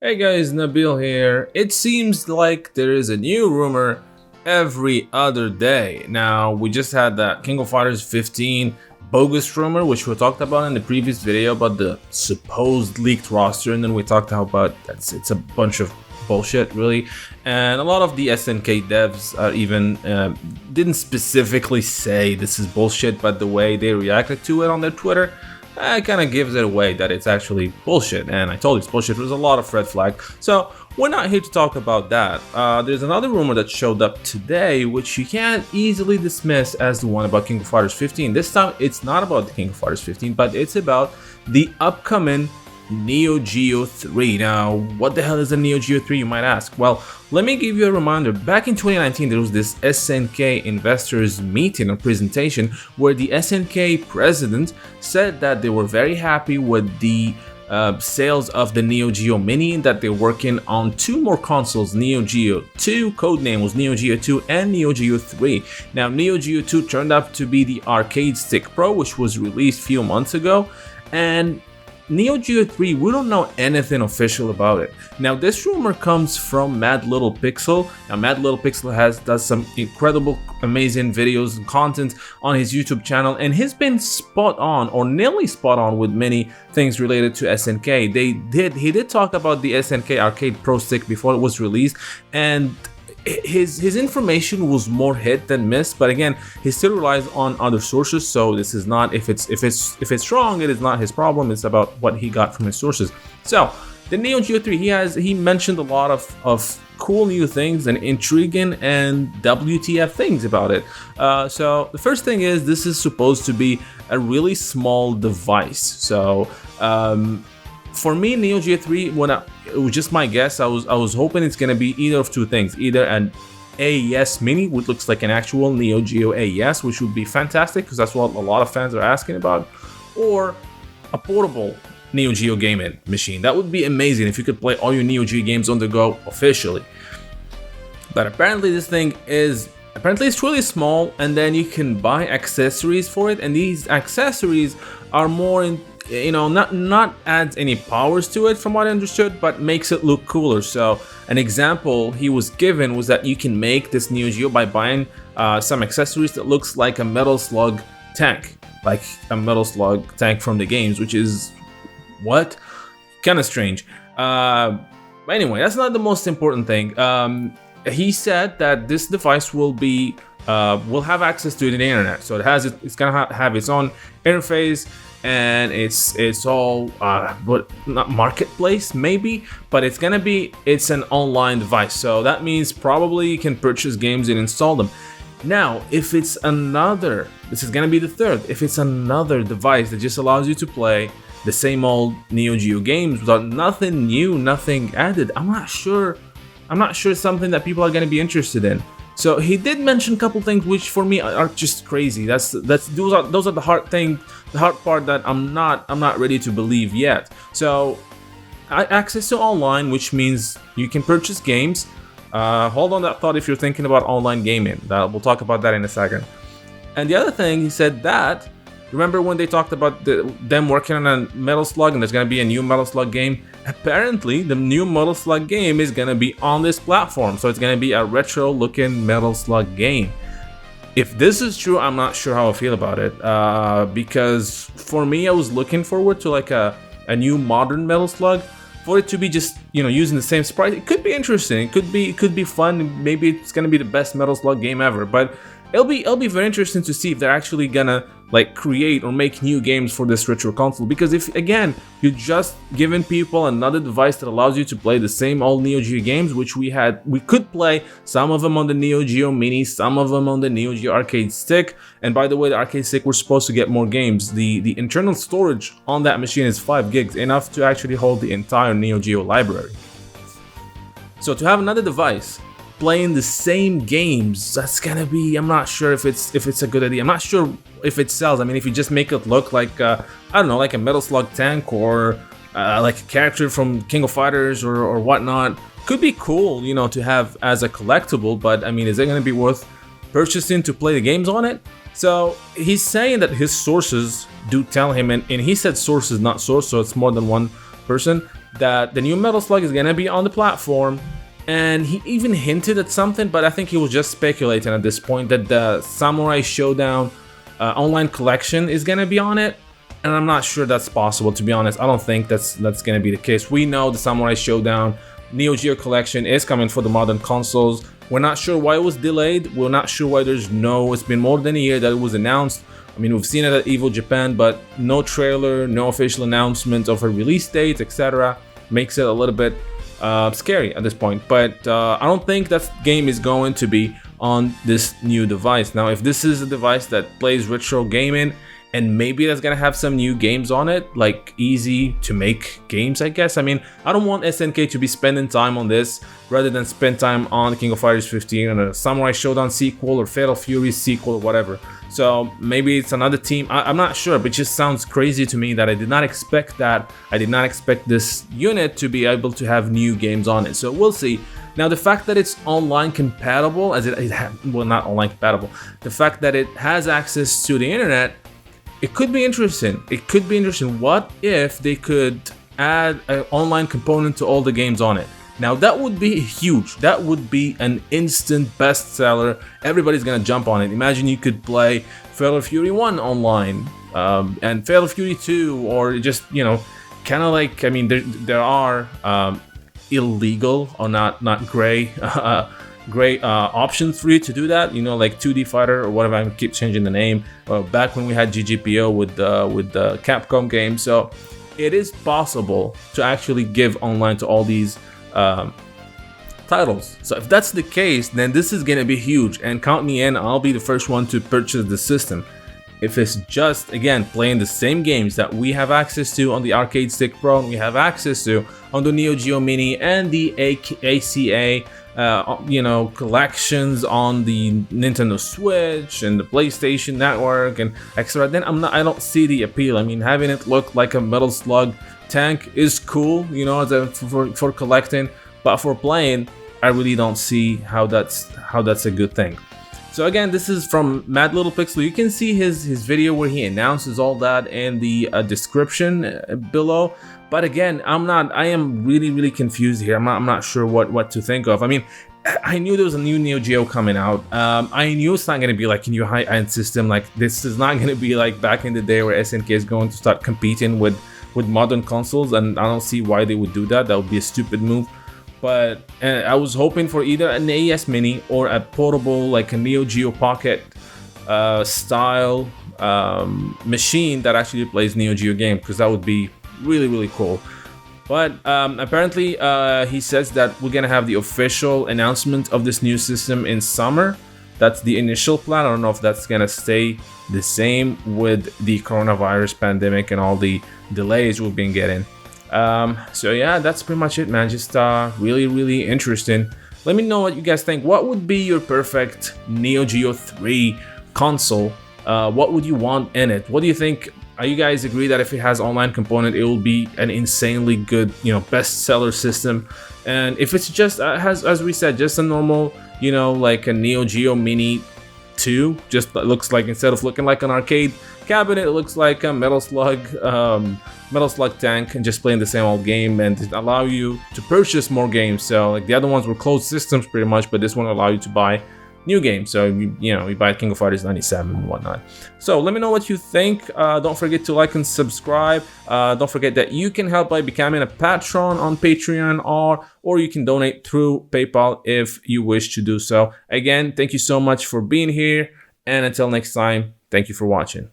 Hey guys, Nabil here. It seems like there is a new rumor every other day. Now, we just had that King of Fighters 15 bogus rumor, which we talked about in the previous video about the supposed leaked roster, and then we talked about it's a bunch of bullshit, really. And a lot of the SNK devs are even didn't specifically say this is bullshit, but the way they reacted to it on their Twitter kind of gives it away that it's actually bullshit. And I told you it's bullshit. There's a lot of red flag. So we're not here to talk about that. There's another rumor that showed up today, which you can't easily dismiss as the one about King of Fighters 15. This time, it's not about the King of Fighters 15, but it's about the upcoming NeoGeo 3. Now, what the hell is a NeoGeo 3, you might ask? Well, let me give you a reminder. Back in 2019, there was this SNK investors meeting or presentation where the SNK president said that they were very happy with the sales of the NeoGeo Mini, that they're working on two more consoles, NeoGeo 2, codename was NeoGeo 2, and NeoGeo 3. Now, NeoGeo 2 turned out to be the Arcade Stick Pro, which was released a few months ago, and NeoGeo 3, we don't know anything official about it. Now, this rumor comes from Mad Little Pixel. Now, Mad Little Pixel does some incredible, amazing videos and content on his YouTube channel, and he's been spot on, or nearly spot on, with many things related to SNK. He did talk about the SNK Arcade Pro Stick before it was released, and his information was more hit than miss, but again, he still relies on other sources. So this is not, if it's wrong, it is not his problem. It's about what he got from his sources. So the NeoGeo 3, he mentioned a lot of cool new things and intriguing and WTF things about it. So the first thing is, this is supposed to be a really small device. So for me, NeoGeo 3, it was just my guess, I was hoping it's gonna be either of two things, either an AES Mini, which looks like an actual NeoGeo AES, which would be fantastic because that's what a lot of fans are asking about, or a portable NeoGeo gaming machine. That would be amazing if you could play all your NeoGeo games on the go officially. But apparently this thing is it's really small, and then you can buy accessories for it, and these accessories are more in, not adds any powers to it from what I understood, but makes it look cooler. So an example he was given was that you can make this NeoGeo by buying some accessories that looks like a Metal Slug tank, like a Metal Slug tank from the games, which is what? Kind of strange. But anyway, that's not the most important thing. He said that this device will have access to the internet, so it's gonna have its own interface. And it's all but not marketplace maybe, but it's an online device, so that means probably you can purchase games and install them. Now, if it's this is gonna be the third, if it's another device that just allows you to play the same old NeoGeo games without nothing new, nothing added, I'm not sure it's something that people are gonna be interested in. So he did mention a couple things which for me are just crazy. Those are the hard part that I'm not ready to believe yet. So access to online, which means you can purchase games. Hold on that thought if you're thinking about online gaming. We'll talk about that in a second. And the other thing, he said that, remember when they talked about them working on a Metal Slug and there's going to be a new Metal Slug game? Apparently, the new Metal Slug game is going to be on this platform. So it's going to be a retro-looking Metal Slug game. If this is true, I'm not sure how I feel about it. Because for me, I was looking forward to like a new modern Metal Slug. For it to be just, using the same sprite, it could be interesting. It could be fun. Maybe it's going to be the best Metal Slug game ever. But it'll be very interesting to see if they're actually gonna create or make new games for this retro console, because if again you're just giving people another device that allows you to play the same old NeoGeo games, which we could play some of them on the NeoGeo Mini, some of them on the NeoGeo Arcade Stick. And by the way, the Arcade Stick, we're supposed to get more games. The internal storage on that machine is 5 gigs, enough to actually hold the entire NeoGeo library. So to have another device playing the same games, that's gonna be, I'm not sure if it's a good idea. I'm not sure if it sells. I mean, if you just make it look like I don't know, like a Metal Slug tank, or like a character from King of Fighters or whatnot, could be cool, to have as a collectible. But I mean, is it gonna be worth purchasing to play the games on it? So he's saying that his sources do tell him, and he said sources, not source, so it's more than one person, that the new Metal Slug is gonna be on the platform, and he even hinted at something, but I think he was just speculating at this point, that the Samurai Showdown online collection is gonna be on it, and I'm not sure that's possible, to be honest. I don't think that's gonna be the case. We know the Samurai Showdown NeoGeo collection is coming for the modern consoles. We're not sure why it was delayed. We're not sure why it's been more than a year that it was announced. I mean, we've seen it at EVO Japan, but no trailer, no official announcement of a release date, etc. Makes it a little bit scary at this point. But I don't think that game is going to be on this new device. Now, if this is a device that plays retro gaming, and maybe that's gonna have some new games on it, like easy to make games, I guess. I mean, I don't want SNK to be spending time on this rather than spend time on King of Fighters 15 and a Samurai Showdown sequel or Fatal Fury sequel or whatever. So maybe it's another team. I'm not sure, but it just sounds crazy to me that I did not expect that. I did not expect this unit to be able to have new games on it. So we'll see. Now, the fact that it's online compatible, well, not online compatible, the fact that it has access to the internet, it could be interesting. It could be interesting. What if they could add an online component to all the games on it? Now, that would be huge. That would be an instant bestseller. Everybody's gonna jump on it. Imagine you could play Fatal Fury 1 online, and Fatal Fury 2, or just, you know, kind of like, I mean, there are illegal or not gray options for you to do that, you know, like 2D Fighter or whatever. I keep changing the name. Back when we had GGPO with the Capcom game, so it is possible to actually give online to all these titles. So if that's the case, then this is gonna be huge, and count me in. I'll be the first one to purchase the system. If it's just, again, playing the same games that we have access to on the Arcade Stick Pro and we have access to on the NeoGeo Mini and the ACA, you know, collections on the Nintendo Switch and the PlayStation Network and etc., then I don't see the appeal. I mean, having it look like a Metal Slug tank is cool, you know, for collecting, but for playing, I really don't see how that's a good thing. So again, this is from Mad Little Pixel. You can see his video where he announces all that in the description below. But again, I am really confused here. I'm not sure what to think of. I mean, I knew there was a new NeoGeo coming out. I knew it's not going to be like a new high-end system. Like, this is not going to be like back in the day where SNK is going to start competing with modern consoles, and I don't see why they would do that. That would be a stupid move. But I was hoping for either an AES Mini or a portable, like a NeoGeo Pocket style machine that actually plays NeoGeo game, because that would be really cool. But apparently he says that we're gonna have the official announcement of this new system in summer. That's the initial plan. I don't know if that's gonna stay the same with the coronavirus pandemic and all the delays we've been getting. So yeah, that's pretty much it, man. Just really interesting. Let me know what you guys think. What would be your perfect NeoGeo 3 console? What would you want in it? What do you think? Are you guys agree that if it has online component, it will be an insanely good, you know, bestseller system? And if it's just as we said, just a normal, you know, like a NeoGeo Mini 2, just looks like, instead of looking like an arcade cabinet, it looks like a Metal Slug tank, and just playing the same old game, and it allow you to purchase more games. So like the other ones were closed systems pretty much, but this one allow you to buy new games. So you buy King of Fighters 97 and whatnot. So let me know what you think. Don't forget to like and subscribe. Don't forget that you can help by becoming a patron on Patreon, or you can donate through PayPal if you wish to do so. Again, thank you so much for being here, and until next time, thank you for watching.